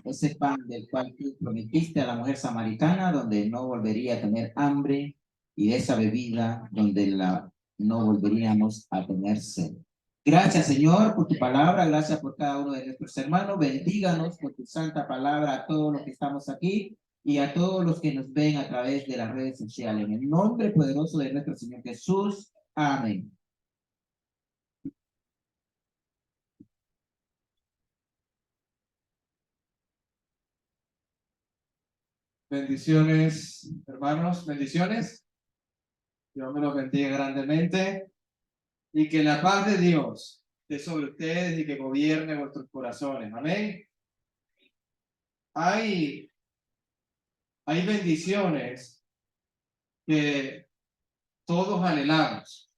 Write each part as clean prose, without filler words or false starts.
ese pan del cual tú prometiste a la mujer samaritana, donde no volvería a tener hambre, y de esa bebida donde no volveríamos a tener sed. Gracias, Señor, por tu palabra, gracias por cada uno de nuestros hermanos. Bendíganos con tu santa palabra a todos los que estamos aquí y a todos los que nos ven a través de las redes sociales. En el nombre poderoso de nuestro Señor Jesús. Amén. Bendiciones, hermanos, bendiciones. Dios me los bendiga grandemente y que la paz de Dios esté sobre ustedes y que gobierne vuestros corazones. Amén. Hay bendiciones que todos anhelamos.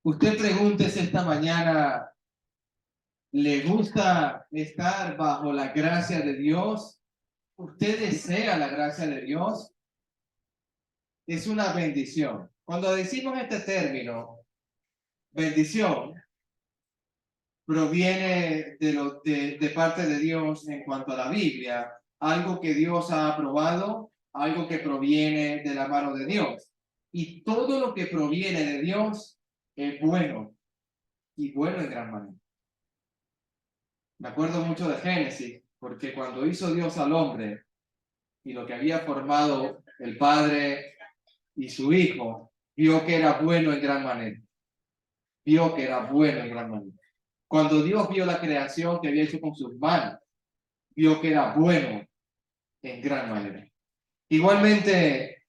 Usted pregúntese esta mañana, ¿le gusta estar bajo la gracia de Dios? ¿Usted desea la gracia de Dios? Es una bendición. Cuando decimos este término, bendición, proviene de parte de Dios en cuanto a la Biblia, algo que Dios ha aprobado, algo que proviene de la mano de Dios. Y todo lo que proviene de Dios es bueno, y bueno en gran manera. Me acuerdo mucho de Génesis, porque cuando hizo Dios al hombre y lo que había formado el Padre y su Hijo, vio que era bueno en gran manera. Vio que era bueno en gran manera. Cuando Dios vio la creación que había hecho con sus manos, vio que era bueno en gran manera. Igualmente,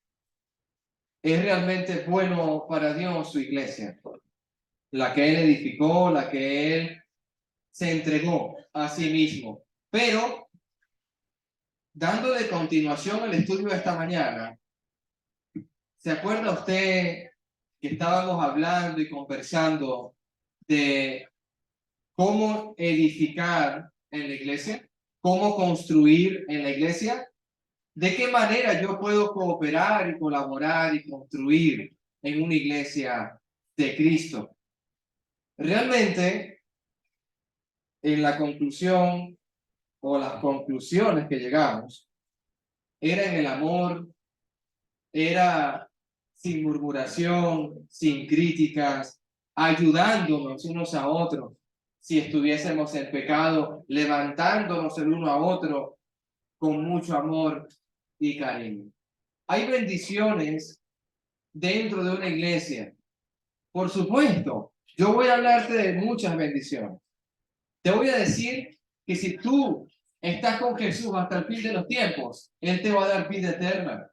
es realmente bueno para Dios su iglesia, la que Él edificó, la que Él se entregó a sí mismo. Pero, dándole continuación al estudio de esta mañana, ¿se acuerda usted que estábamos hablando y conversando de cómo edificar en la iglesia? ¿Cómo construir en la iglesia? ¿De qué manera yo puedo cooperar y colaborar y construir en una iglesia de Cristo? Realmente, en la conclusión o las conclusiones que llegamos, era en el amor, era sin murmuración, sin críticas, ayudándonos unos a otros. Si estuviésemos en pecado, levantándonos el uno a otro con mucho amor y cariño. Hay bendiciones dentro de una iglesia. Por supuesto, yo voy a hablarte de muchas bendiciones. Te voy a decir que si tú estás con Jesús hasta el fin de los tiempos, Él te va a dar vida eterna.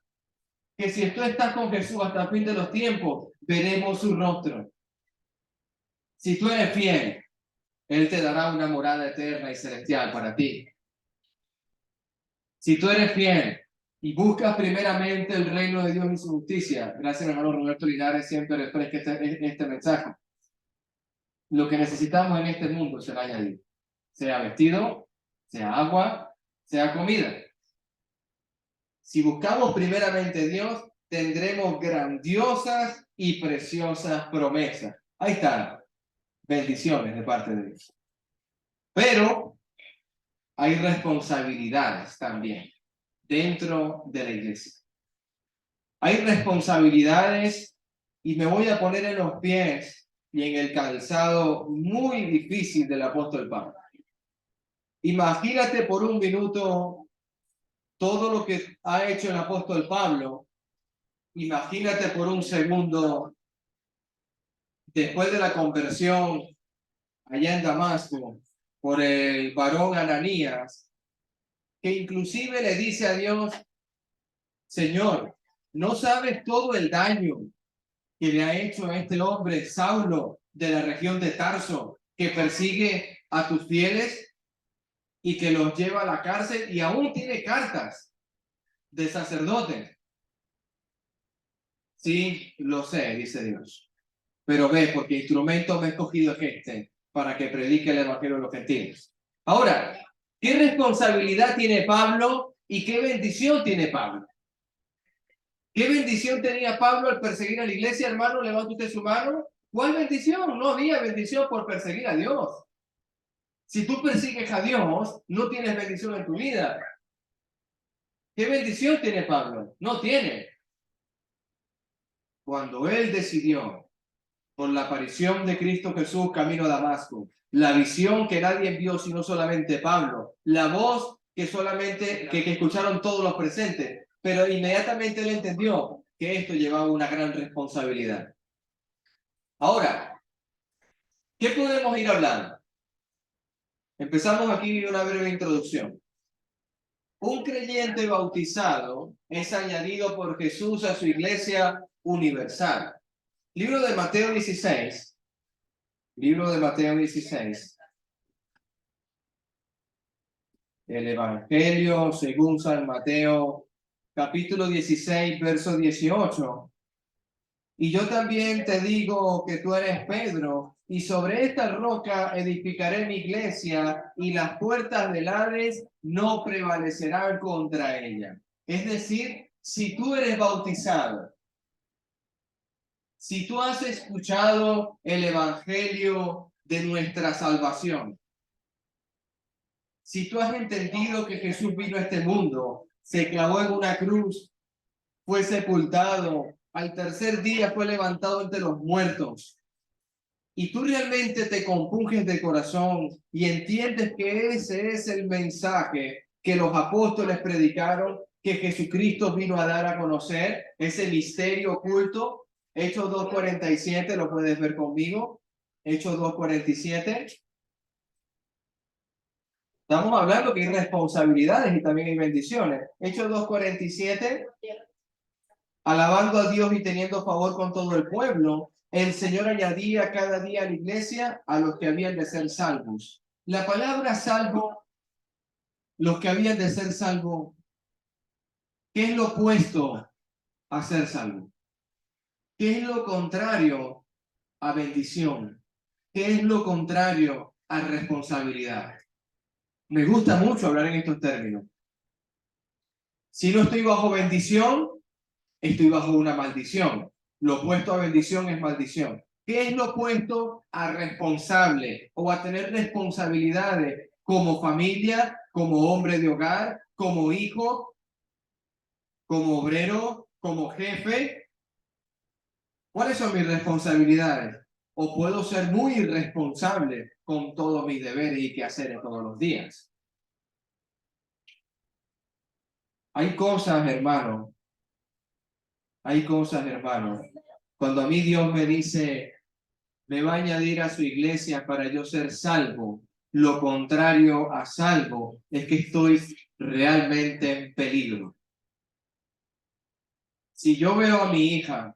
Que si tú estás con Jesús hasta el fin de los tiempos, veremos su rostro. Si tú eres fiel, Él te dará una morada eterna y celestial para ti. Si tú eres fiel y buscas primeramente el reino de Dios y su justicia, gracias hermano Roberto Linares, siempre refresca este mensaje. Lo que necesitamos en este mundo será añadido, sea vestido, sea agua, sea comida. Si buscamos primeramente Dios, tendremos grandiosas y preciosas promesas. Ahí están, bendiciones de parte de Dios. Pero hay responsabilidades también dentro de la iglesia. Hay responsabilidades y me voy a poner en los pies y en el calzado muy difícil del apóstol Pablo. Imagínate por un minuto todo lo que ha hecho el apóstol Pablo. Imagínate por un segundo, después de la conversión allá en Damasco, por el varón Ananías, que inclusive le dice a Dios, Señor, ¿no sabes todo el daño que le ha hecho a este hombre, Saulo, de la región de Tarso, que persigue a tus fieles y que los lleva a la cárcel y aún tiene cartas de sacerdotes? Sí, lo sé, dice Dios. Pero ve, porque instrumento me he escogido es este, para que predique el evangelio a los gentiles. Ahora, ¿qué responsabilidad tiene Pablo y qué bendición tiene Pablo? ¿Qué bendición tenía Pablo al perseguir a la iglesia, hermano? Levanta usted su mano. ¿Cuál bendición? No había bendición por perseguir a Dios. Si tú persigues a Dios, no tienes bendición en tu vida. ¿Qué bendición tiene Pablo? No tiene. Cuando él decidió, por la aparición de Cristo Jesús camino a Damasco, la visión que nadie vio sino solamente Pablo, la voz que solamente que escucharon todos los presentes, pero inmediatamente él entendió que esto llevaba una gran responsabilidad. Ahora, ¿qué podemos ir hablando? Empezamos aquí una breve introducción. Un creyente bautizado es añadido por Jesús a su iglesia universal. Libro de Mateo 16. Libro de Mateo 16. El Evangelio según San Mateo, capítulo 16, verso 18. Y yo también te digo que tú eres Pedro, y sobre esta roca edificaré mi iglesia, y las puertas del Hades no prevalecerán contra ella. Es decir, si tú eres bautizado, si tú has escuchado el Evangelio de nuestra salvación, si tú has entendido que Jesús vino a este mundo, se clavó en una cruz, fue sepultado, al tercer día fue levantado entre los muertos, y tú realmente te compunges de corazón y entiendes que ese es el mensaje que los apóstoles predicaron, que Jesucristo vino a dar a conocer, ese misterio oculto. Hechos 2:47, lo puedes ver conmigo. Hechos 2:47. Estamos hablando que hay responsabilidades y también hay bendiciones. Hechos 2:47. Alabando a Dios y teniendo favor con todo el pueblo, el Señor añadía cada día a la iglesia a los que habían de ser salvos. La palabra salvo, los que habían de ser salvos, ¿qué es lo opuesto a ser salvo? ¿Qué es lo contrario a bendición? ¿Qué es lo contrario a responsabilidad? Me gusta mucho hablar en estos términos. Si no estoy bajo bendición, estoy bajo una maldición. Lo opuesto a bendición es maldición. ¿Qué es lo opuesto a responsable o a tener responsabilidades como familia, como hombre de hogar, como hijo, como obrero, como jefe? ¿Cuáles son mis responsabilidades? O puedo ser muy irresponsable con todos mis deberes y quehaceres todos los días. Hay cosas, hermano. Hay cosas, hermano. Cuando a mí Dios me dice, me va a añadir a su iglesia para yo ser salvo, lo contrario a salvo es que estoy realmente en peligro. Si yo veo a mi hija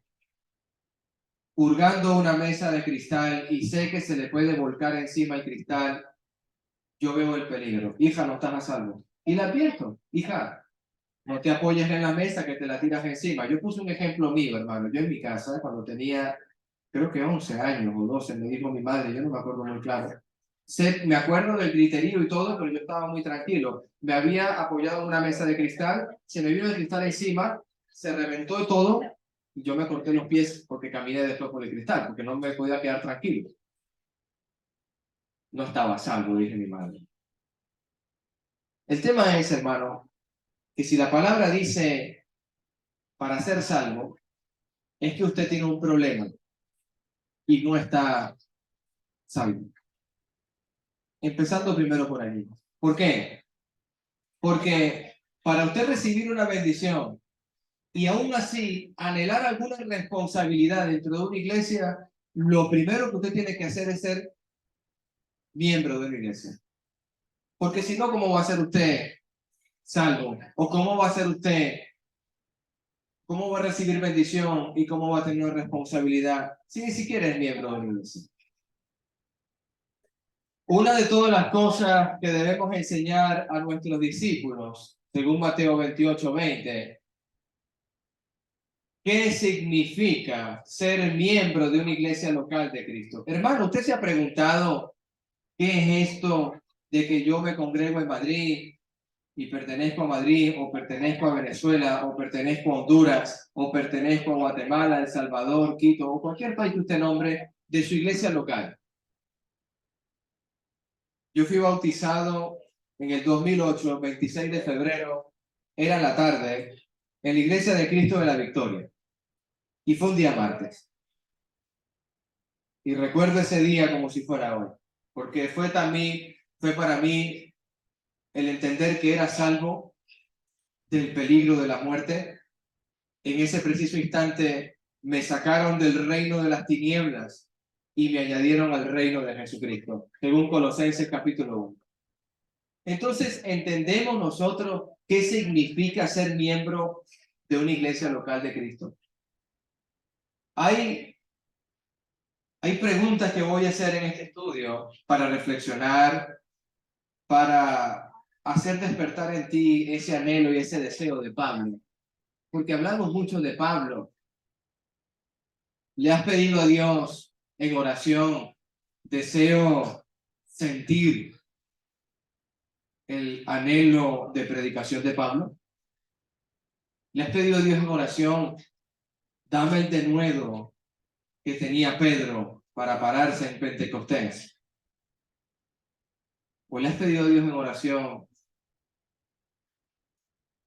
hurgando una mesa de cristal y sé que se le puede volcar encima el cristal, yo veo el peligro. Hija, no estás a salvo. Y la advierto, hija, no te apoyes en la mesa que te la tiras encima. Yo puse un ejemplo mío, hermano. Yo en mi casa, cuando tenía, creo que 11 años o 12, me dijo mi madre, yo no me acuerdo muy claro. Me acuerdo del griterío y todo, pero yo estaba muy tranquilo. Me había apoyado en una mesa de cristal, se me vino el cristal encima, se reventó todo, y yo me corté los pies porque caminé después por el cristal, porque no me podía quedar tranquilo. No estaba a salvo, dije mi madre. El tema es, hermano, que si la palabra dice para ser salvo, es que usted tiene un problema y no está salvo. Empezando primero por ahí. ¿Por qué? Porque para usted recibir una bendición y aún así anhelar alguna responsabilidad dentro de una iglesia, lo primero que usted tiene que hacer es ser miembro de una iglesia. Porque si no, ¿cómo va a ser usted salvo? ¿O cómo va a ser usted, cómo va a recibir bendición y cómo va a tener responsabilidad si ni siquiera es miembro de una iglesia? Una de todas las cosas que debemos enseñar a nuestros discípulos, según Mateo 28:20, ¿qué significa ser miembro de una iglesia local de Cristo? Hermano, ¿usted se ha preguntado qué es esto de que yo me congrego en Madrid y pertenezco a Madrid, o pertenezco a Venezuela, o pertenezco a Honduras, o pertenezco a Guatemala, El Salvador, Quito, o cualquier país que usted nombre, de su iglesia local? Yo fui bautizado en el 2008, 26 de febrero, era la tarde, en la Iglesia de Cristo de la Victoria. Y fue un día martes. Y recuerdo ese día como si fuera hoy, porque fue para mí el entender que era salvo del peligro de la muerte. En ese preciso instante me sacaron del reino de las tinieblas y me añadieron al reino de Jesucristo, según Colosenses capítulo 1. Entonces, ¿entendemos nosotros qué significa ser miembro de una iglesia local de Cristo? Hay preguntas que voy a hacer en este estudio para reflexionar, para hacer despertar en ti ese anhelo y ese deseo de Pablo. Porque hablamos mucho de Pablo. ¿Le has pedido a Dios en oración, deseo sentir el anhelo de predicación de Pablo? ¿Le has pedido a Dios en oración, dame el denuedo que tenía Pedro para pararse en Pentecostés? ¿O le has pedido a Dios en oración,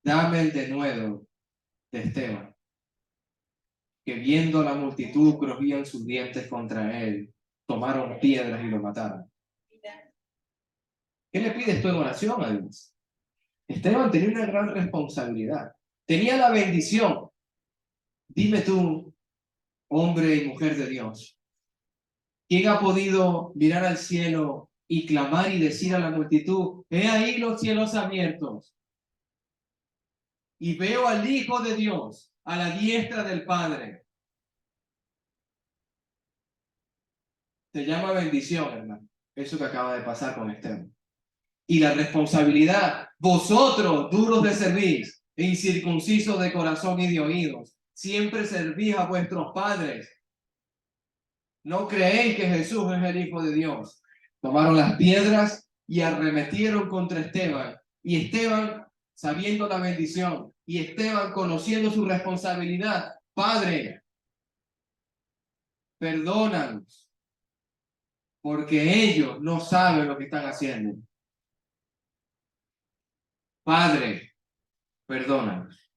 dame el denuedo de Esteban, que viendo la multitud crujían sus dientes contra él, tomaron piedras y lo mataron? ¿Qué le pides tú en oración a Dios? Esteban tenía una gran responsabilidad. Tenía la bendición. Dime tú, hombre y mujer de Dios, ¿quién ha podido mirar al cielo y clamar y decir a la multitud, he ahí los cielos abiertos y veo al Hijo de Dios a la diestra del Padre? Se llama bendición, hermano, eso que acaba de pasar con Esteban. Y la responsabilidad, vosotros, duros de servir, e incircuncisos de corazón y de oídos, siempre servís a vuestros padres. ¿No creéis que Jesús es el Hijo de Dios? Tomaron las piedras y arremetieron contra Esteban. Y Esteban, sabiendo la bendición, y Esteban, conociendo su responsabilidad, Padre, perdónanos, porque ellos no saben lo que están haciendo. Padre, perdónanos.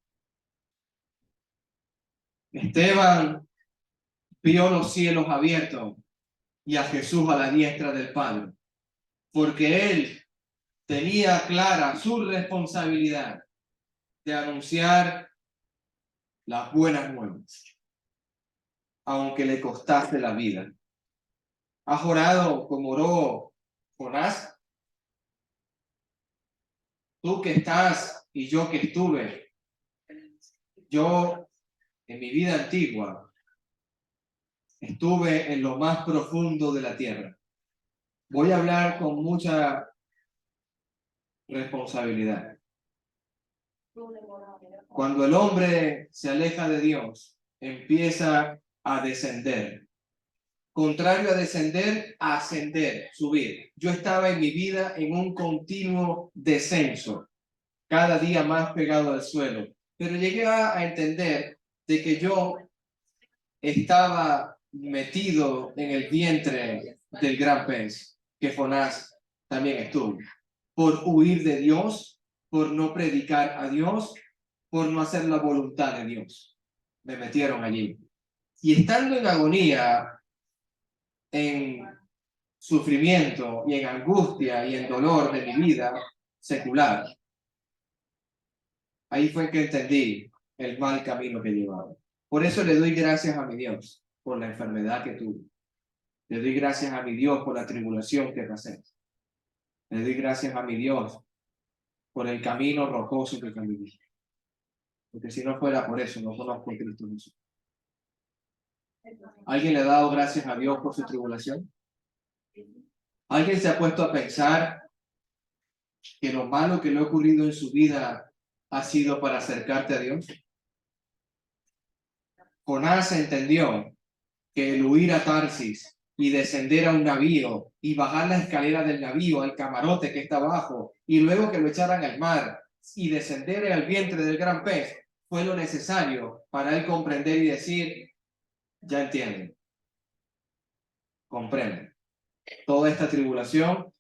Esteban vio los cielos abiertos y a Jesús a la diestra del Padre, porque él tenía clara su responsabilidad de anunciar las buenas nuevas, aunque le costase la vida. ¿Has orado como oró Jonás? Tú que estás y yo que estuve, yo en mi vida antigua estuve en lo más profundo de la tierra. Voy a hablar con mucha responsabilidad. Cuando el hombre se aleja de Dios, empieza a descender. Contrario a descender, a ascender, subir. Yo estaba en mi vida en un continuo descenso, cada día más pegado al suelo. Pero llegué a entender de que yo estaba metido en el vientre del gran pez, que Jonás también estuvo, por huir de Dios, por no predicar a Dios, por no hacer la voluntad de Dios. Me metieron allí. Y estando en agonía, en sufrimiento y en angustia y en dolor de mi vida secular, ahí fue que entendí el mal camino que llevaba. Por eso le doy gracias a mi Dios por la enfermedad que tuve. Le doy gracias a mi Dios por la tribulación que pasé. Le doy gracias a mi Dios por el camino rocoso que caminé. Porque si no fuera por eso, no conozco a Cristo Jesús. ¿Alguien le ha dado gracias a Dios por su tribulación? ¿Alguien se ha puesto a pensar que lo malo que le ha ocurrido en su vida ha sido para acercarte a Dios? Jonás entendió que el huir a Tarsis y descender a un navío y bajar la escalera del navío al camarote que está abajo y luego que lo echaran al mar y descender al vientre del gran pez fue lo necesario para él comprender y decir, ya entienden, comprenden. Toda esta tribulación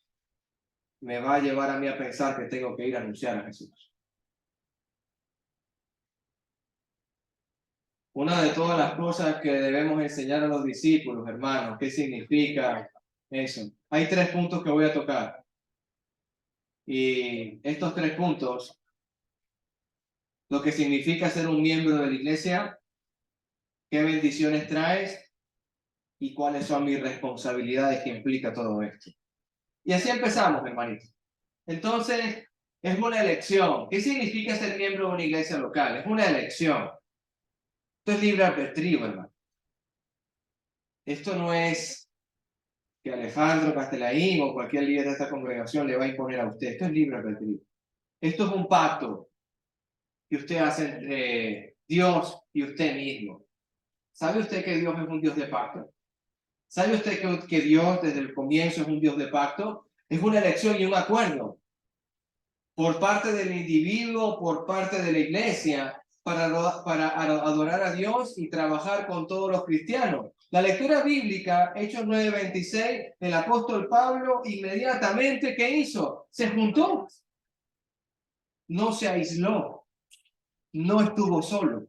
me va a llevar a mí a pensar que tengo que ir a anunciar a Jesús. Una de todas las cosas que debemos enseñar a los discípulos, hermanos, ¿qué significa eso? Hay 3 puntos que voy a tocar. Y estos 3 puntos, lo que significa ser un miembro de la iglesia, qué bendiciones traes y cuáles son mis responsabilidades que implica todo esto. Y así empezamos, hermanito. Entonces, es una elección. ¿Qué significa ser miembro de una iglesia local? Es una elección. Esto es libre albedrío, hermano. Esto no es que Alejandro Castelaín o cualquier líder de esta congregación le va a imponer a usted. Esto es libre albedrío. Esto es un pacto que usted hace entre Dios y usted mismo. ¿Sabe usted que Dios es un Dios de pacto? ¿Sabe usted que Dios desde el comienzo es un Dios de pacto? Es una elección y un acuerdo por parte del individuo, por parte de la iglesia, para adorar a Dios y trabajar con todos los cristianos. La lectura bíblica, Hechos 9:26, el apóstol Pablo inmediatamente, ¿qué hizo? Se juntó. No se aisló. No estuvo solo.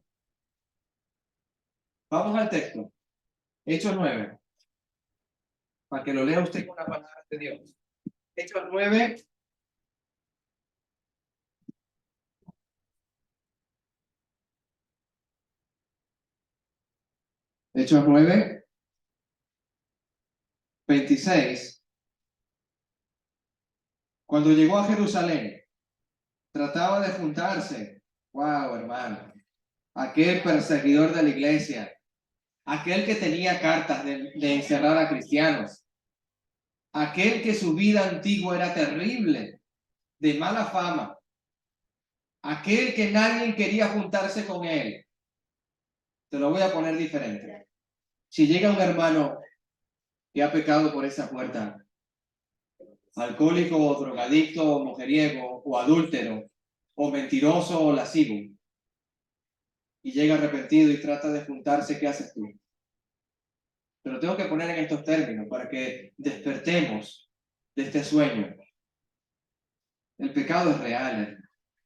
Vamos al texto. Hechos 9. Para que lo lea usted con la palabra de Dios. Hechos 9. Hechos 9, 26. Cuando llegó a Jerusalén, trataba de juntarse. Wow, hermano. Aquel perseguidor de la iglesia. Aquel que tenía cartas de encerrar a cristianos. Aquel que su vida antigua era terrible, de mala fama. Aquel que nadie quería juntarse con él. Te lo voy a poner diferente. Si llega un hermano que ha pecado por esa puerta, alcohólico, o drogadicto, o mujeriego, o adúltero, o mentiroso, o lascivo, y llega arrepentido y trata de juntarse, ¿qué haces tú? Pero tengo que poner en estos términos para que despertemos de este sueño. El pecado es real,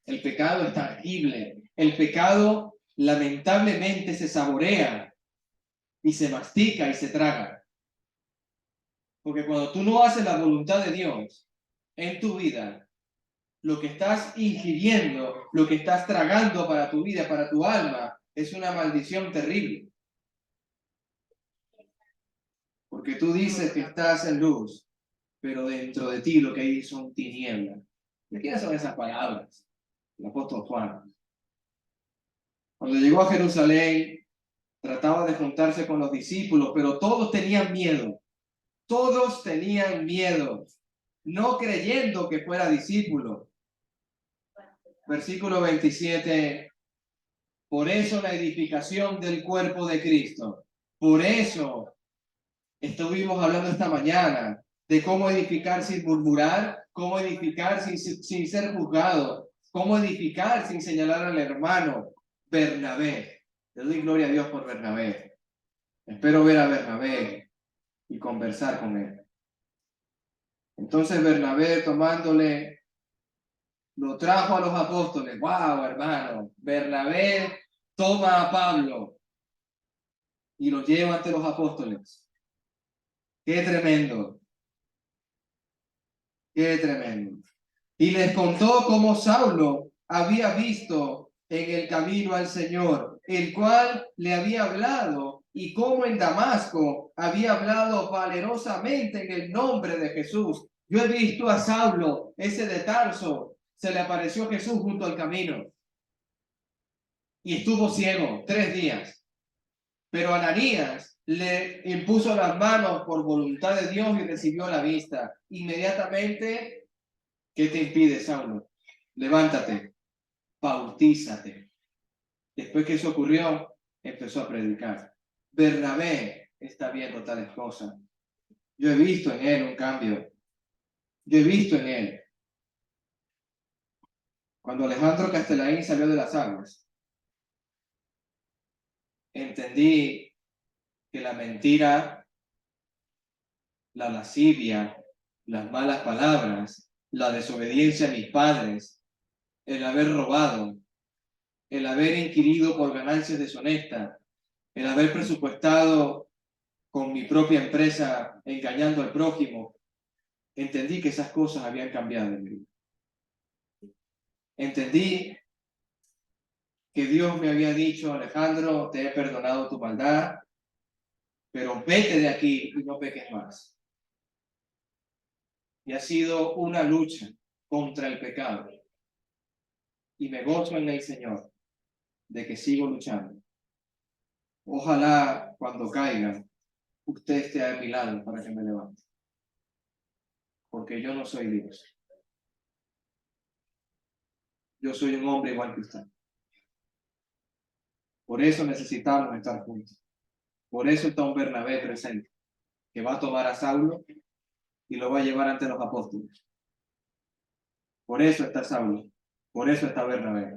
el pecado es tangible, el pecado lamentablemente se saborea y se mastica y se traga. Porque cuando tú no haces la voluntad de Dios en tu vida, lo que estás ingiriendo, lo que estás tragando para tu vida, para tu alma, es una maldición terrible. Porque tú dices que estás en luz, pero dentro de ti lo que hay son tinieblas. ¿De quiénes son esas palabras? El apóstol Juan. Cuando llegó a Jerusalén, trataba de juntarse con los discípulos, pero todos tenían miedo. Todos tenían miedo, no creyendo que fuera discípulo. Versículo 27. Por eso la edificación del cuerpo de Cristo. Por eso estuvimos hablando esta mañana de cómo edificar sin murmurar, cómo edificar sin ser juzgado, cómo edificar sin señalar al hermano. Bernabé. Le doy gloria a Dios por Bernabé. Espero ver a Bernabé y conversar con él. Entonces Bernabé, tomándole, lo trajo a los apóstoles. ¡Wow, hermano! Bernabé toma a Pablo y lo lleva ante los apóstoles. ¡Qué tremendo! ¡Qué tremendo! Y les contó cómo Saulo había visto en el camino al Señor, el cual le había hablado, y cómo en Damasco había hablado valerosamente en el nombre de Jesús. Yo he visto a Saulo, ese de Tarso, se le apareció Jesús junto al camino y estuvo ciego 3 días. Pero Ananías le impuso las manos por voluntad de Dios y recibió la vista. Inmediatamente, ¿qué te impide, Saulo? Levántate, bautízate. Después que eso ocurrió, empezó a predicar. Bernabé está viendo tales cosas. Yo he visto en él un cambio. Yo he visto en él. Cuando Alejandro Castelaín salió de las aguas, entendí que la mentira, la lascivia, las malas palabras, la desobediencia a mis padres, el haber robado, el haber inquirido por ganancias deshonestas, el haber presupuestado con mi propia empresa engañando al prójimo, entendí que esas cosas habían cambiado en mi vida. Entendí que Dios me había dicho: Alejandro, te he perdonado tu maldad, pero vete de aquí y no peques más. Y ha sido una lucha contra el pecado. Y me gozo en el Señor de que sigo luchando. Ojalá cuando caiga, usted esté a mi lado para que me levante. Porque yo no soy Dios. Yo soy un hombre igual que usted. Por eso necesitamos estar juntos. Por eso está un Bernabé presente, que va a tomar a Saulo y lo va a llevar ante los apóstoles. Por eso está Saulo. Por eso está Bernabé.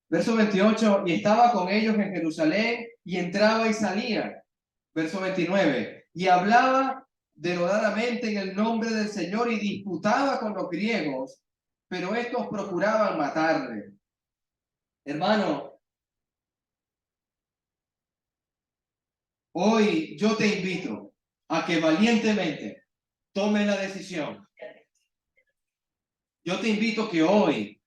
Verso 28, y estaba con ellos en Jerusalén, y entraba y salía. Verso 29, y hablaba denodadamente en el nombre del Señor y disputaba con los griegos, pero estos procuraban matarle. Hermano, hoy yo te invito a que valientemente tome la decisión. Yo te invito que hoy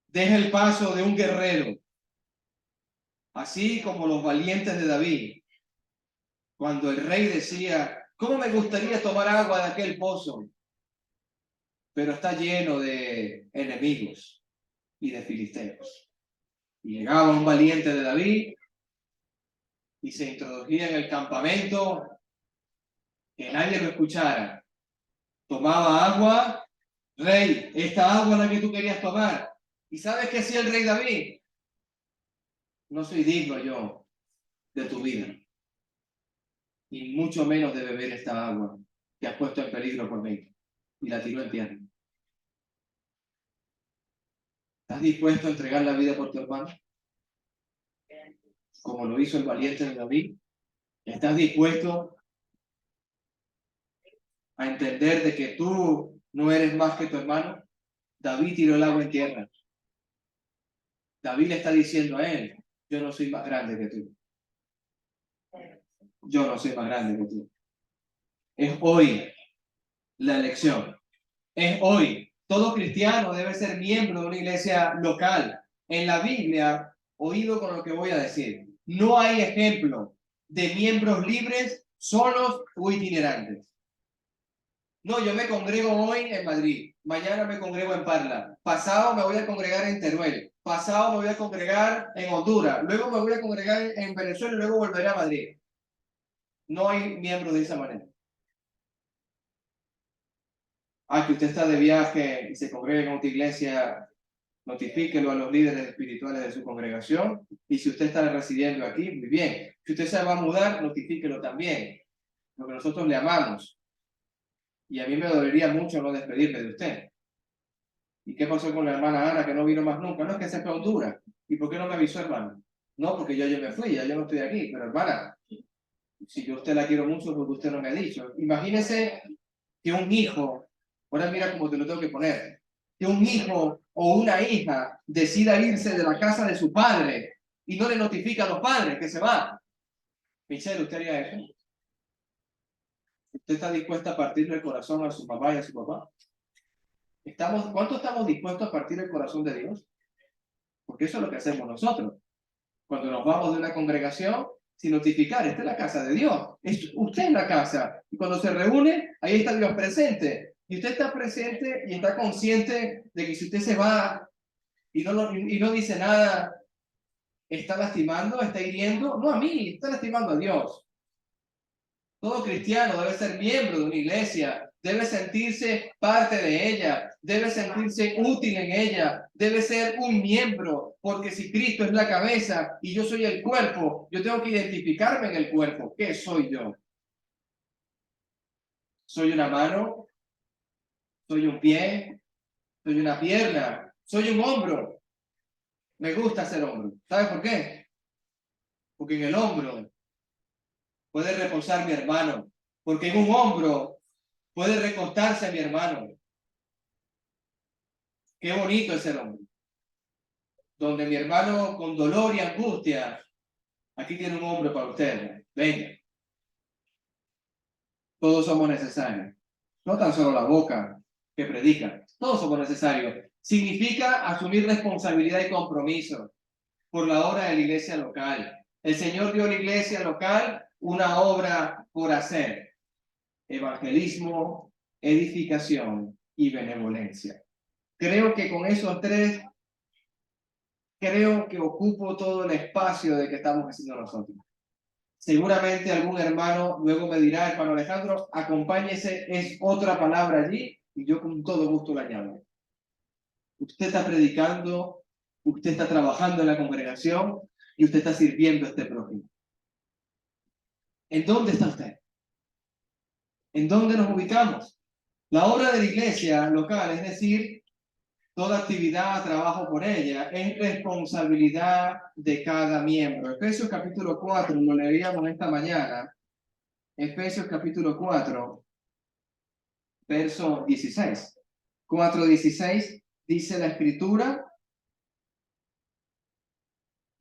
deje el paso de un guerrero, así como los valientes de David, cuando el rey decía: ¿cómo me gustaría tomar agua de aquel pozo? Pero está lleno de enemigos y de filisteos. Y llegaba un valiente de David y se introducía en el campamento, que nadie lo escuchara. Tomaba agua: rey, esta agua es la que tú querías tomar. ¿Y sabes qué hacía el rey David? No soy digno yo de tu vida, y mucho menos de beber esta agua que has puesto en peligro por mí. Y la tiró en tierra. ¿Estás dispuesto a entregar la vida por tu hermano? Como lo hizo el valiente de David. ¿Estás dispuesto a entender de que tú no eres más que tu hermano? David tiró el agua en tierra. David le está diciendo a él: yo no soy más grande que tú. Yo no soy más grande que tú. Es hoy la elección. Es hoy. Todo cristiano debe ser miembro de una iglesia local. En la Biblia, oído con lo que voy a decir, no hay ejemplo de miembros libres, solos o itinerantes. No, yo me congrego hoy en Madrid, mañana me congrego en Parla, pasado me voy a congregar en Teruel, pasado me voy a congregar en Honduras, luego me voy a congregar en Venezuela y luego volveré a Madrid. No hay miembros de esa manera. Que usted está de viaje y se congrega en otra iglesia, notifíquelo a los líderes espirituales de su congregación. Y si usted está residiendo aquí, muy bien. Si usted se va a mudar, notifíquelo también, porque nosotros le amamos. Y a mí me dolería mucho no despedirme de usted. ¿Y qué pasó con la hermana Ana, que no vino más nunca? No, es que se fue a Honduras. ¿Y por qué no me avisó, hermano? No, porque yo me fui, ya yo no estoy aquí. Pero hermana, si yo a usted la quiero mucho, porque usted no me ha dicho. Imagínese que un hijo, ahora mira cómo te lo tengo que poner, que un hijo o una hija decida irse de la casa de su padre y no le notifica a los padres que se va. Michelle, ¿usted haría eso? ¿Usted está dispuesta a partirle el corazón a su mamá y a su papá? ¿Cuánto estamos dispuestos a partir el corazón de Dios? Porque eso es lo que hacemos nosotros. Cuando nos vamos de una congregación, sin notificar: esta es la casa de Dios, usted es la casa. Y cuando se reúne, ahí está Dios presente. Y usted está presente y está consciente de que si usted se va y no dice nada, está lastimando, está hiriendo, no a mí, está lastimando a Dios. Todo cristiano debe ser miembro de una iglesia, debe sentirse parte de ella, debe sentirse útil en ella, debe ser un miembro, porque si Cristo es la cabeza y yo soy el cuerpo, yo tengo que identificarme en el cuerpo. ¿Qué soy yo? ¿Soy una mano? ¿Soy un pie? ¿Soy una pierna? ¿Soy un hombro? Me gusta ser hombro. ¿Sabe por qué? Porque en el hombro puede reposar mi hermano, porque en un hombro Puede recostarse a mi hermano. Qué bonito es el hombre. Donde mi hermano con dolor y angustia, aquí tiene un hombre para usted. Venga. Todos somos necesarios. No tan solo la boca que predica. Todos somos necesarios. Significa asumir responsabilidad y compromiso por la obra de la iglesia local. El Señor dio a la iglesia local una obra por hacer. Evangelismo, edificación y benevolencia. Creo que con esos tres, creo que ocupo todo el espacio de que estamos haciendo nosotros. Seguramente algún hermano luego me dirá, hermano Alejandro, acompáñese, es otra palabra allí, y yo con todo gusto la llamo. Usted está predicando, usted está trabajando en la congregación y usted está sirviendo a este prójimo. ¿En dónde está usted? ¿En dónde nos ubicamos? La obra de la iglesia local, es decir, toda actividad, trabajo por ella, es responsabilidad de cada miembro. Efesios capítulo 4, lo leíamos esta mañana. Efesios capítulo 4, verso 16. 4:16 dice la escritura,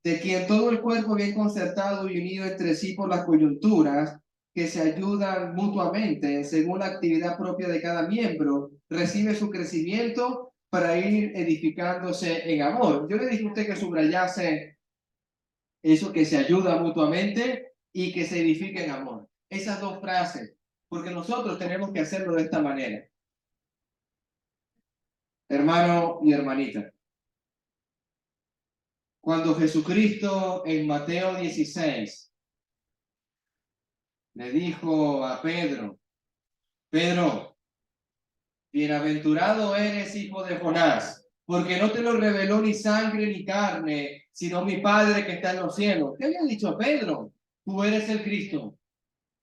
de quien todo el cuerpo bien concertado y unido entre sí por las coyunturas, que se ayudan mutuamente según la actividad propia de cada miembro, recibe su crecimiento para ir edificándose en amor. Yo le dije a usted que subrayase eso, que se ayuda mutuamente y que se edifique en amor. Esas dos frases, porque nosotros tenemos que hacerlo de esta manera. Hermano y hermanita, cuando Jesucristo en Mateo 16 le dijo a Pedro, Pedro, bienaventurado eres, hijo de Jonás, porque no te lo reveló ni sangre ni carne, sino mi Padre que está en los cielos. ¿Qué había dicho Pedro? Tú eres el Cristo,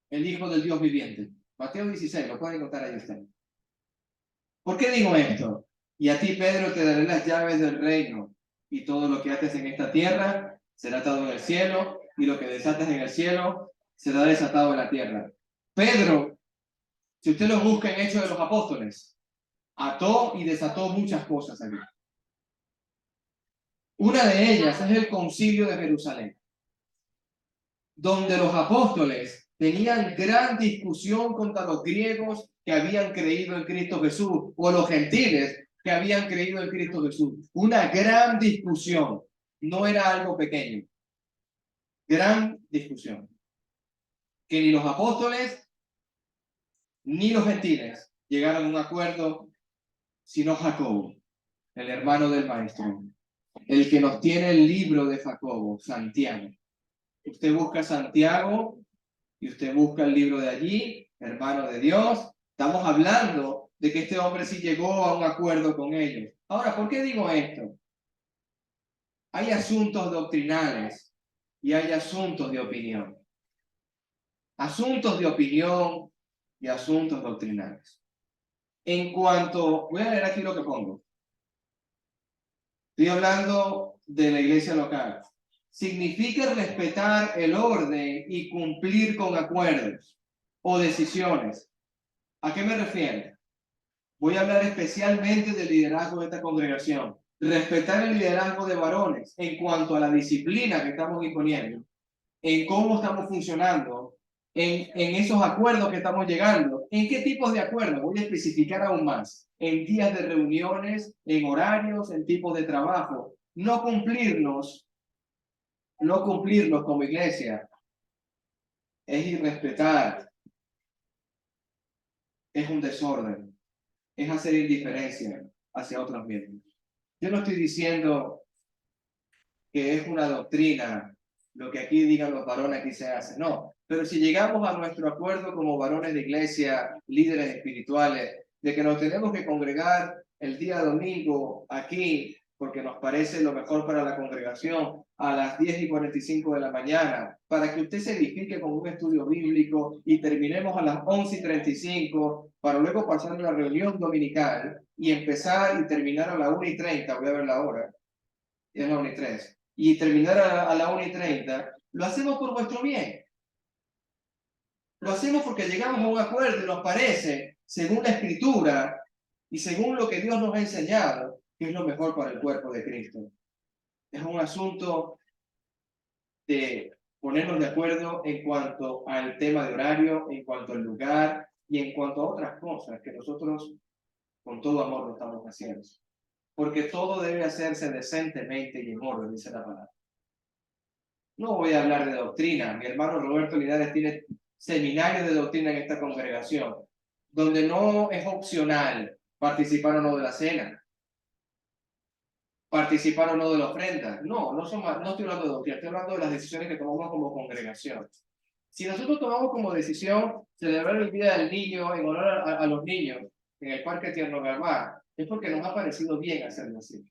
el Hijo del Dios viviente. Mateo 16, lo pueden contar ahí usted. ¿Por qué digo esto? Y a ti, Pedro, te daré las llaves del reino, y todo lo que haces en esta tierra será atado en el cielo, y lo que desatas en el cielo será desatado en la tierra. Pedro, si usted lo busca en Hechos de los Apóstoles, ató y desató muchas cosas aquí. Una de ellas es el Concilio de Jerusalén, donde los apóstoles tenían gran discusión contra los griegos que habían creído en Cristo Jesús, o los gentiles que habían creído en Cristo Jesús. Una gran discusión, no era algo pequeño. Gran discusión. Que ni los apóstoles ni los gentiles llegaron a un acuerdo, sino Jacobo, el hermano del maestro, el que nos tiene el libro de Jacobo, Santiago. Usted busca Santiago y usted busca el libro de allí, hermano de Dios. Estamos hablando de que este hombre sí llegó a un acuerdo con ellos. Ahora, ¿por qué digo esto? Hay asuntos doctrinales y hay asuntos de opinión. Asuntos de opinión y asuntos doctrinales. En cuanto, voy a leer aquí lo que pongo. Estoy hablando de la iglesia local. Significa respetar el orden y cumplir con acuerdos o decisiones. ¿A qué me refiero? Voy a hablar especialmente del liderazgo de esta congregación. Respetar el liderazgo de varones en cuanto a la disciplina que estamos imponiendo, en cómo estamos funcionando, en esos acuerdos que estamos llegando. ¿En qué tipos de acuerdos? Voy a especificar aún más. En días de reuniones, en horarios, en tipos de trabajo. No cumplirlos como iglesia es irrespetar, es un desorden, es hacer indiferencia hacia otros miembros. Yo no estoy diciendo que es una doctrina lo que aquí digan los varones, aquí se hace, no. Pero si llegamos a nuestro acuerdo como varones de iglesia, líderes espirituales, de que nos tenemos que congregar el día domingo aquí, porque nos parece lo mejor para la congregación, a las 10:45 de la mañana, para que usted se edifique con un estudio bíblico y terminemos a las 11:35, para luego pasar a la reunión dominical y empezar y terminar a las 1:30, voy a ver la hora, y es la 1:03, y terminar a la 1:30, lo hacemos por vuestro bien. Lo hacemos porque llegamos a un acuerdo y nos parece según la Escritura y según lo que Dios nos ha enseñado, que es lo mejor para el cuerpo de Cristo. Es un asunto de ponernos de acuerdo en cuanto al tema de horario, en cuanto al lugar y en cuanto a otras cosas que nosotros con todo amor lo estamos haciendo. Porque todo debe hacerse decentemente y en orden, dice la palabra. No voy a hablar de doctrina. Mi hermano Roberto Linares tiene seminarios de doctrina en esta congregación, donde no es opcional participar o no de la cena, participar o no de la ofrenda. No estoy hablando de doctrina, estoy hablando de las decisiones que tomamos como congregación. Si nosotros tomamos como decisión celebrar el Día del Niño en honor a los niños en el Parque Tierno Garbá, es porque nos ha parecido bien hacerlo así.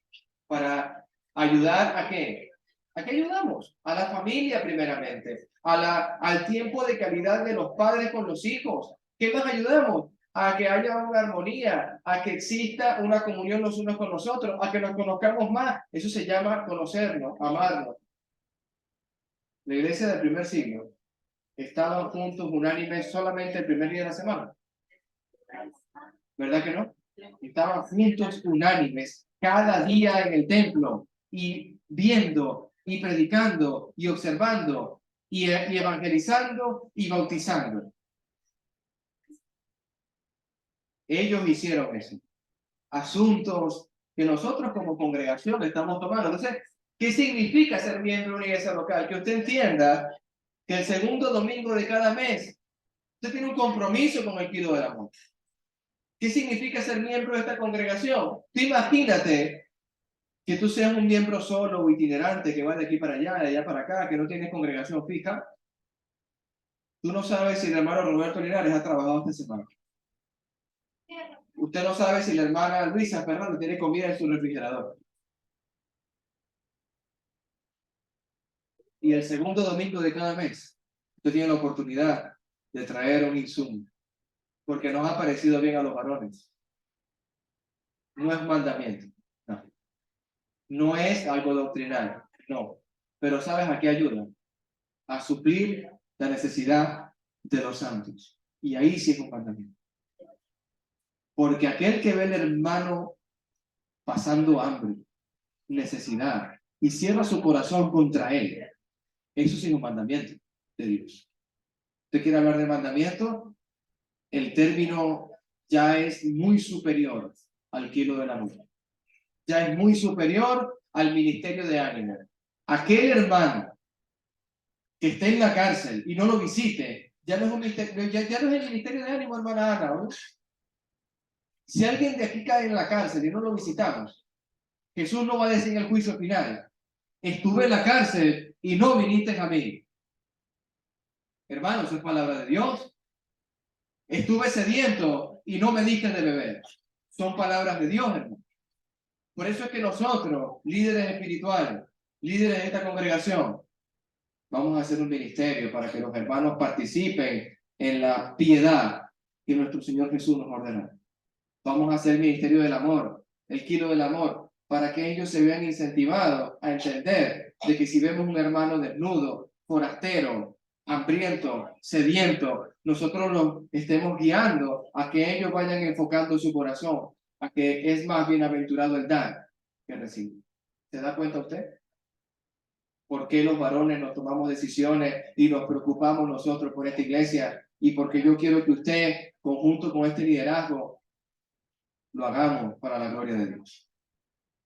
Para ayudar a qué? ¿A qué ayudamos? A la familia primeramente, al tiempo de calidad de los padres con los hijos. ¿Qué más ayudamos? A que haya una armonía, a que exista una comunión los unos con los otros, a que nos conozcamos más. Eso se llama conocernos, amarnos. La iglesia del primer siglo estaban juntos, unánimes, solamente el primer día de la semana. ¿Verdad que no? Estaban juntos, unánimes, cada día en el templo, y viendo, y predicando, y observando, y evangelizando, y bautizando. Ellos hicieron eso. Asuntos que nosotros como congregación estamos tomando. Entonces, ¿qué significa ser miembro de una iglesia local? Que usted entienda que el segundo domingo de cada mes, usted tiene un compromiso con el kilo del amor. ¿Qué significa ser miembro de esta congregación? Tú imagínate que tú seas un miembro solo o itinerante que va de aquí para allá, de allá para acá, que no tienes congregación fija. Tú no sabes si el hermano Roberto Linares ha trabajado esta semana. Usted no sabe si la hermana Luisa Fernández tiene comida en su refrigerador. Y el segundo domingo de cada mes, usted tiene la oportunidad de traer un insumo, porque nos ha parecido bien a los varones. No es mandamiento, no. No es algo doctrinal, no. Pero ¿sabes a qué ayuda? A suplir la necesidad de los santos. Y ahí sí es un mandamiento. Porque aquel que ve al hermano pasando hambre, necesidad, y cierra su corazón contra él, eso sí es un mandamiento de Dios. ¿Usted quiere hablar de mandamiento? El término ya es muy superior al kilo del amor. Ya es muy superior al ministerio de ánimo. Aquel hermano que esté en la cárcel y no lo visite, ya no es, ya no es el ministerio de ánimo, hermana Ana, ¿no? Si alguien de aquí cae en la cárcel y no lo visitamos, Jesús no va a decir en el juicio final, estuve en la cárcel y no viniste a mí. Hermano, eso es palabra de Dios. Estuve sediento y no me diste de beber. Son palabras de Dios, hermano. Por eso es que nosotros, líderes espirituales, líderes de esta congregación, vamos a hacer un ministerio para que los hermanos participen en la piedad que nuestro Señor Jesús nos ordenó. Vamos a hacer el ministerio del amor, el kilo del amor, para que ellos se vean incentivados a entender de que si vemos un hermano desnudo, forastero, hambriento, sediento, nosotros los estemos guiando a que ellos vayan enfocando su corazón, a que es más bienaventurado el dar que recibir. ¿Se da cuenta usted? ¿Por qué los varones nos tomamos decisiones y nos preocupamos nosotros por esta iglesia? Y porque yo quiero que usted, conjunto con este liderazgo, lo hagamos para la gloria de Dios.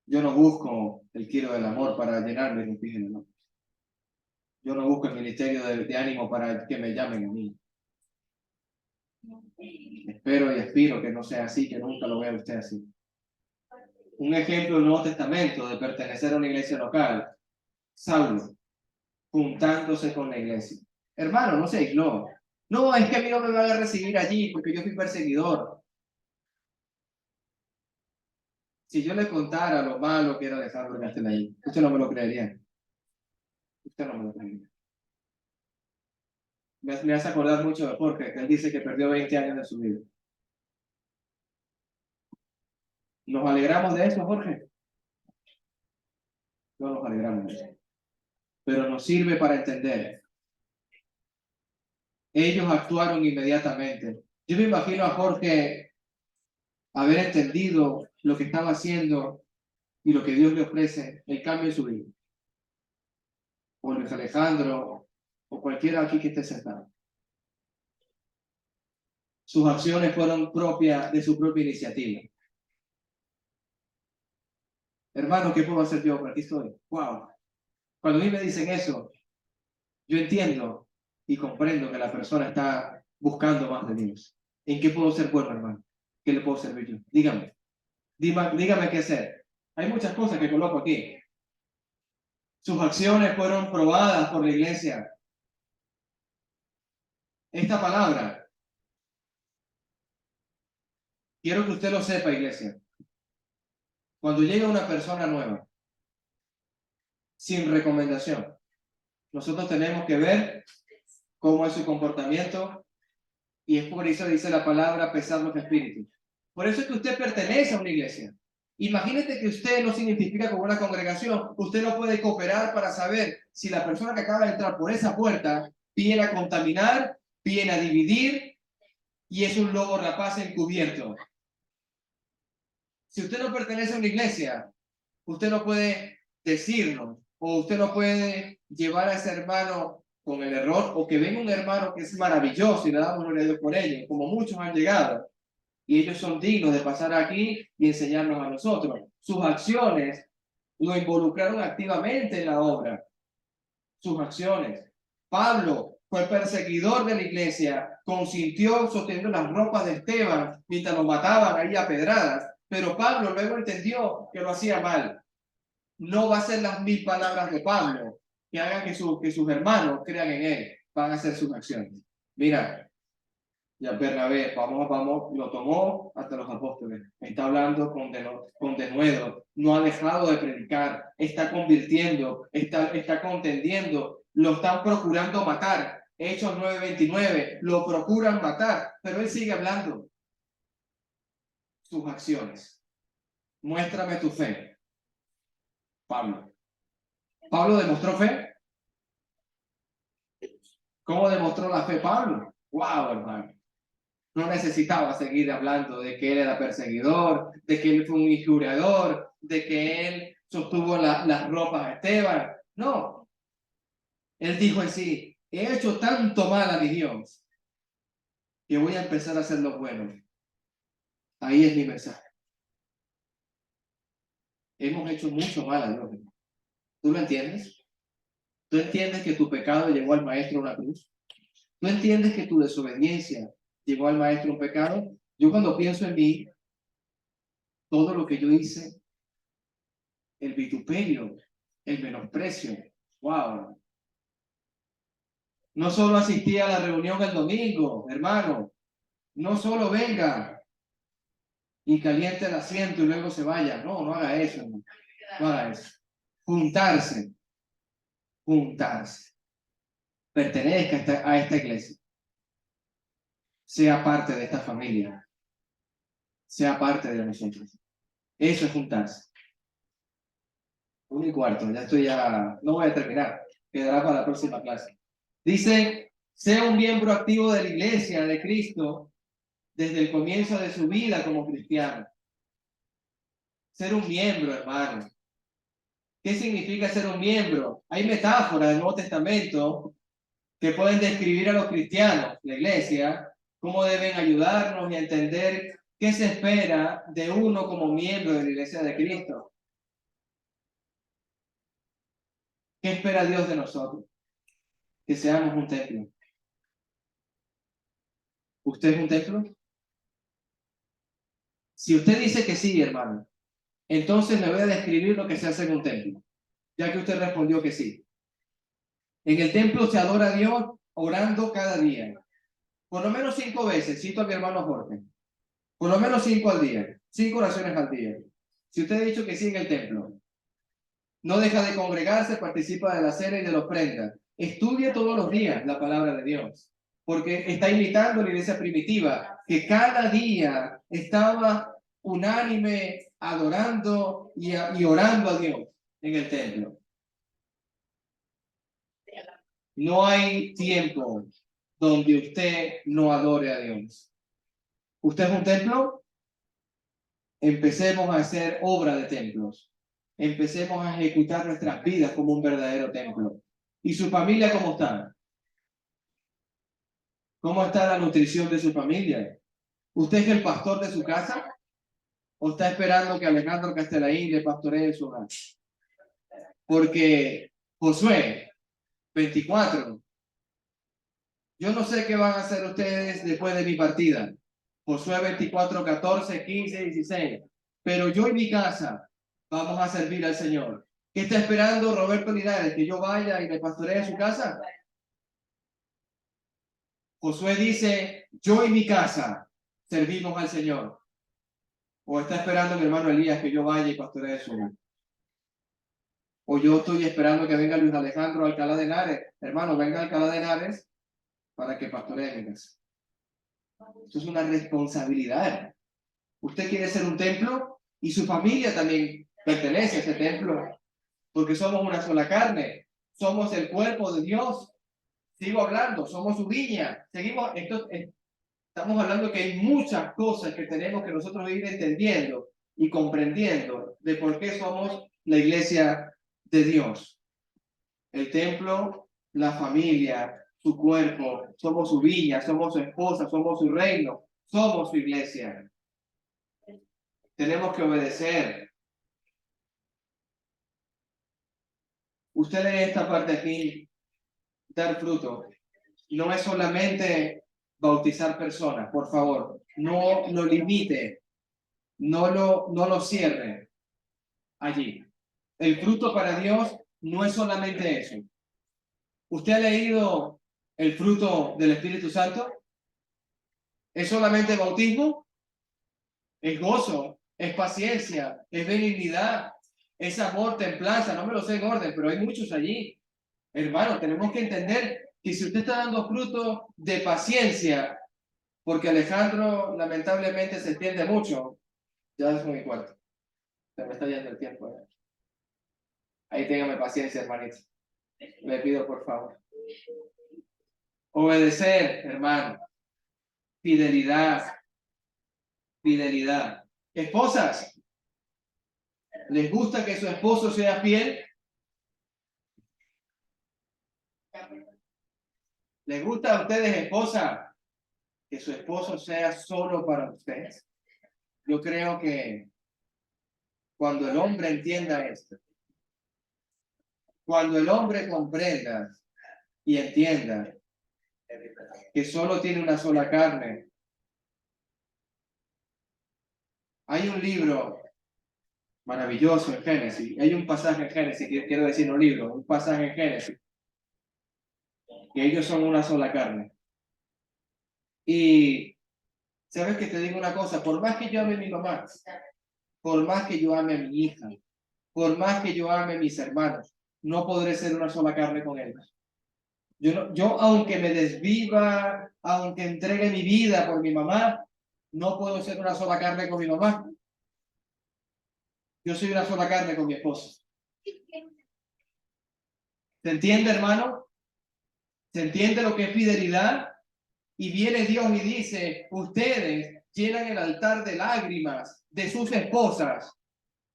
Yo no busco el kilo del amor para llenarme de oxígeno, ¿no? Yo no busco el ministerio de ánimo para que me llamen a mí. Espero y aspiro que no sea así, que nunca lo vea usted así. Un ejemplo del Nuevo Testamento de pertenecer a una iglesia local. Saulo, juntándose con la iglesia. Hermano, no se aisló. No, es que a mí no me van a recibir allí porque yo fui perseguidor. Si yo le contara lo malo que era Alejandro Castellani, usted no me lo creería. Usted no me lo creería. Me hace acordar mucho de Jorge, que él dice que perdió 20 años de su vida. ¿Nos alegramos de eso, Jorge? No nos alegramos de eso. Pero nos sirve para entender. Ellos actuaron inmediatamente. Yo me imagino a Jorge haber entendido lo que estaba haciendo y lo que Dios le ofrece, el cambio en su vida. O Luis Alejandro, o cualquiera aquí que esté sentado. Sus acciones fueron propias de su propia iniciativa. Hermano, ¿qué puedo hacer yo? Por aquí estoy. Wow. Cuando a mí me dicen eso, yo entiendo y comprendo que la persona está buscando más de Dios. ¿En qué puedo ser bueno, hermano? ¿Qué le puedo servir yo? Dígame. Dígame qué hacer. Hay muchas cosas que coloco aquí. Sus acciones fueron probadas por la iglesia. Esta palabra, quiero que usted lo sepa, iglesia. Cuando llega una persona nueva, sin recomendación, nosotros tenemos que ver cómo es su comportamiento y es por eso dice la palabra pesar los espíritus. Por eso es que usted pertenece a una iglesia. Imagínate que usted no se identifica con una congregación, usted no puede cooperar para saber si la persona que acaba de entrar por esa puerta viene a contaminar, viene a dividir y es un lobo rapaz encubierto. Si usted no pertenece a una iglesia, usted no puede decirnos o usted no puede llevar a ese hermano con el error o que venga un hermano que es maravilloso y le damos gloria a Dios por ello, como muchos han llegado. Y ellos son dignos de pasar aquí y enseñarnos a nosotros. Sus acciones lo involucraron activamente en la obra. Sus acciones. Pablo fue perseguidor de la iglesia, consintió sosteniendo las ropas de Esteban mientras lo mataban ahí a pedradas. Pero Pablo luego entendió que lo hacía mal. No va a ser las 1000 palabras de Pablo que hagan que sus hermanos crean en él. Van a ser sus acciones. Mira, ya Bernabé, vamos, lo tomó hasta los apóstoles. Está hablando con denuedo. No ha dejado de predicar. Está convirtiendo. Está contendiendo. Lo están procurando matar. Hechos 9:29. Lo procuran matar. Pero él sigue hablando. Sus acciones. Muéstrame tu fe. Pablo. ¿Pablo demostró fe? ¿Cómo demostró la fe Pablo? ¡Wow, hermano! No necesitaba seguir hablando de que él era perseguidor, de que él fue un injurador, de que él sostuvo las ropas a Esteban. No. Él dijo así, he hecho tanto mal a mi Dios que voy a empezar a hacer lo bueno. Ahí es mi mensaje. Hemos hecho mucho mal a Dios. ¿Tú lo entiendes? ¿Tú entiendes que tu pecado llevó al maestro a una cruz? ¿Tú entiendes que tu desobediencia llevó al maestro a un pecado? Yo cuando pienso en mí, todo lo que yo hice, el vituperio, el menosprecio, wow. No solo asistí a la reunión el domingo, hermano, no solo venga y caliente el asiento y luego se vaya, no haga eso, hermano. No haga eso. Juntarse, pertenezca a esta iglesia, sea parte de esta familia, sea parte de nosotros. Eso es juntarse. 1:15, no voy a terminar, quedará para la próxima clase. Dice, sea un miembro activo de la iglesia de Cristo desde el comienzo de su vida como cristiano. Ser un miembro, hermano. ¿Qué significa ser un miembro? Hay metáforas del Nuevo Testamento que pueden describir a los cristianos, la iglesia, cómo deben ayudarnos y entender qué se espera de uno como miembro de la iglesia de Cristo. ¿Qué espera Dios de nosotros? Que seamos un templo. ¿Usted es un templo? Si usted dice que sí, hermano, entonces le voy a describir lo que se hace en un templo, ya que usted respondió que sí. En el templo se adora a Dios orando cada día. Por lo menos 5 veces, cito a mi hermano Jorge. Por lo menos 5 al día, 5 oraciones al día. Si usted ha dicho que sí en el templo, no deja de congregarse, participa de la cena y de la ofrenda. Estudie todos los días la palabra de Dios, porque está imitando la iglesia primitiva, que cada día estaba unánime adorando y orando a Dios en el templo. No hay tiempo donde usted no adore a Dios. ¿Usted es un templo? Empecemos a hacer obra de templos. Empecemos a ejecutar nuestras vidas como un verdadero templo. ¿Y su familia cómo está? ¿Cómo está la nutrición de su familia? ¿Usted es el pastor de su casa? ¿O está esperando que Alejandro Castellaín le pastoree su hogar? Porque Josué 24, yo no sé qué van a hacer ustedes después de mi partida. Josué 24, 14, 15, 16. Pero yo y mi casa vamos a servir al Señor. ¿Qué está esperando Roberto Linares? ¿Que yo vaya y le pastoree su casa? Josué dice, yo y mi casa servimos al Señor. ¿O está esperando mi hermano Elías que yo vaya y pastoree su hogar? O yo estoy esperando que venga Luis Alejandro Alcalá de Henares. Hermano, venga Alcalá de Henares para que pastoree mi casa. Eso es una responsabilidad. Usted quiere ser un templo y su familia también pertenece a ese templo, porque somos una sola carne, somos el cuerpo de Dios. Sigo hablando, somos su viña. Estamos hablando que hay muchas cosas que tenemos que nosotros ir entendiendo y comprendiendo de por qué somos la iglesia de Dios. El templo, la familia, su cuerpo, somos su viña, somos su esposa, somos su reino, somos su iglesia. Tenemos que obedecer. Usted lee esta parte aquí, dar fruto. No es solamente bautizar personas, por favor. No lo limite, no lo cierre allí. El fruto para Dios no es solamente eso. ¿Usted ha leído el fruto del Espíritu Santo? ¿Es solamente bautismo? Es gozo, es paciencia, es benignidad, es amor, templanza. No me lo sé en orden, pero hay muchos allí. Hermano, tenemos que entender que si usted está dando fruto de paciencia, porque Alejandro lamentablemente se entiende mucho, ya es muy cuarto. Se me está yendo el tiempo. Ahí téngame paciencia, hermanito. Le pido por favor. Obedecer, hermano. Fidelidad. Fidelidad. Esposas, ¿les gusta que su esposo sea fiel? ¿Les gusta a ustedes, esposa, que su esposo sea solo para ustedes? Yo creo que cuando el hombre entienda esto, cuando el hombre comprenda y entienda que solo tiene una sola carne. Hay un libro maravilloso en Génesis, hay un pasaje en Génesis, quiero decir un libro, un pasaje en Génesis, que ellos son una sola carne. Y sabes que te digo una cosa, por más que yo ame a mi mamá, por más que yo ame a mi hija, por más que yo ame a mis hermanos, no podré ser una sola carne con ellos. Yo aunque me desviva, aunque entregue mi vida por mi mamá, no puedo ser una sola carne con mi mamá. Yo soy una sola carne con mi esposo. ¿Se entiende, hermano? ¿Se entiende lo que es fidelidad? Y viene Dios y dice, ustedes llenan el altar de lágrimas de sus esposas.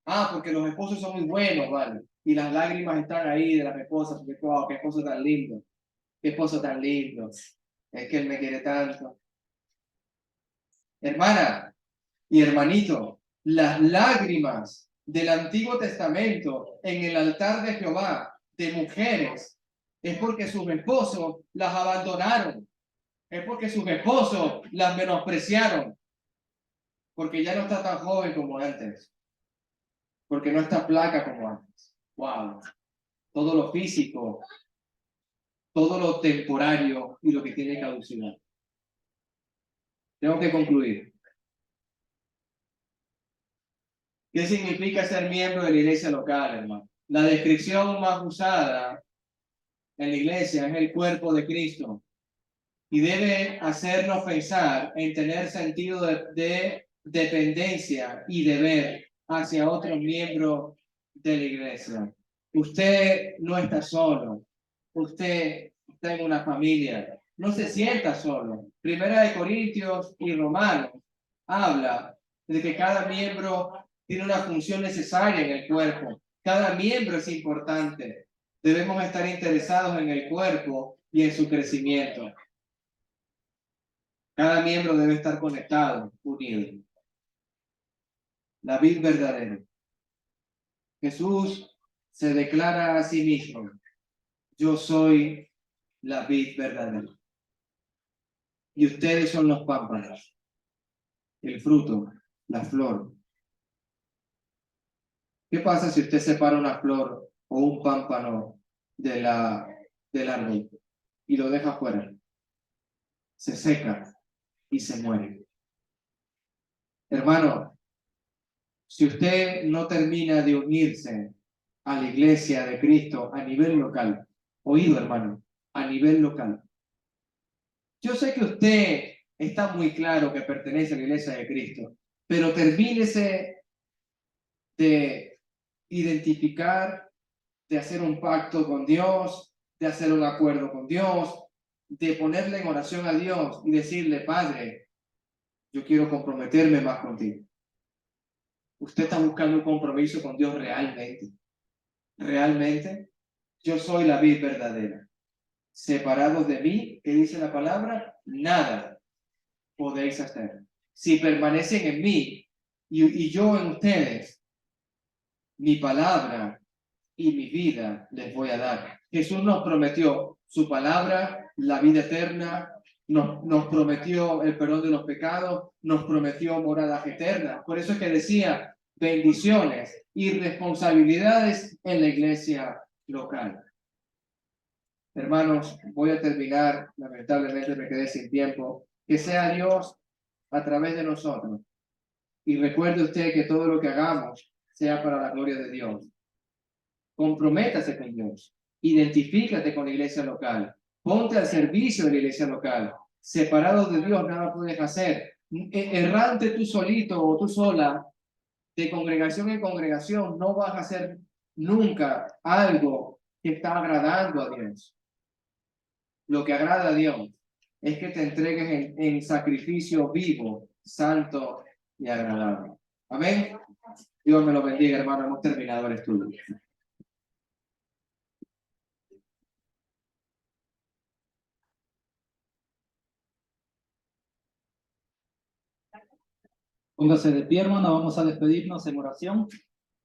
Ah, porque los esposos son muy buenos, ¿vale? Y las lágrimas están ahí de las esposas, porque, wow, qué esposo tan lindo, qué esposo tan lindo, es que él me quiere tanto. Hermana y hermanito, las lágrimas del Antiguo Testamento en el altar de Jehová de mujeres es porque sus esposos las abandonaron, es porque sus esposos las menospreciaron, porque ya no está tan joven como antes, porque no está flaca como antes. Wow, todo lo físico, todo lo temporario y lo que tiene caducidad. Tengo que concluir. ¿Qué significa ser miembro de la iglesia local, hermano? La descripción más usada en la iglesia es el cuerpo de Cristo y debe hacernos pensar en tener sentido de dependencia y deber hacia otros miembros de la iglesia. Usted no está solo, usted está en una familia, no se sienta solo. Primera de Corintios y Romanos habla de que cada miembro tiene una función necesaria en el cuerpo. Cada miembro es importante. Debemos estar interesados en el cuerpo y en su crecimiento. Cada miembro debe estar conectado, unido. La vid verdadera. Jesús se declara a sí mismo: yo soy la vid verdadera. Y ustedes son los pámpanos, el fruto, la flor. ¿Qué pasa si usted separa una flor o un pámpano del árbol y lo deja fuera? Se seca y se muere. Hermano, si usted no termina de unirse a la iglesia de Cristo a nivel local, oído hermano, a nivel local. Yo sé que usted está muy claro que pertenece a la iglesia de Cristo, pero termínese de identificar, de hacer un pacto con Dios, de hacer un acuerdo con Dios, de ponerle en oración a Dios y decirle: Padre, yo quiero comprometerme más contigo. Usted está buscando un compromiso con Dios realmente. Realmente, yo soy la vid verdadera. Separados de mí, ¿qué dice la palabra? Nada podéis hacer. Si permanecen en mí y yo en ustedes, mi palabra y mi vida les voy a dar. Jesús nos prometió su palabra, la vida eterna, nos prometió el perdón de los pecados, nos prometió moradas eternas. Por eso es que decía bendiciones y responsabilidades en la iglesia local. Hermanos, voy a terminar, lamentablemente me quedé sin tiempo. Que sea Dios a través de nosotros. Y recuerde usted que todo lo que hagamos sea para la gloria de Dios. Comprométase con Dios. Identifícate con la iglesia local. Ponte al servicio de la iglesia local. Separado de Dios nada puedes hacer. Errante tú solito o tú sola, de congregación en congregación, no vas a hacer nunca algo que está agradando a Dios. Lo que agrada a Dios es que te entregues en sacrificio vivo, santo y agradable. Amén. Dios me lo bendiga, hermano. Hemos terminado el estudio. Póngase de pie, hermano, vamos a despedirnos en oración.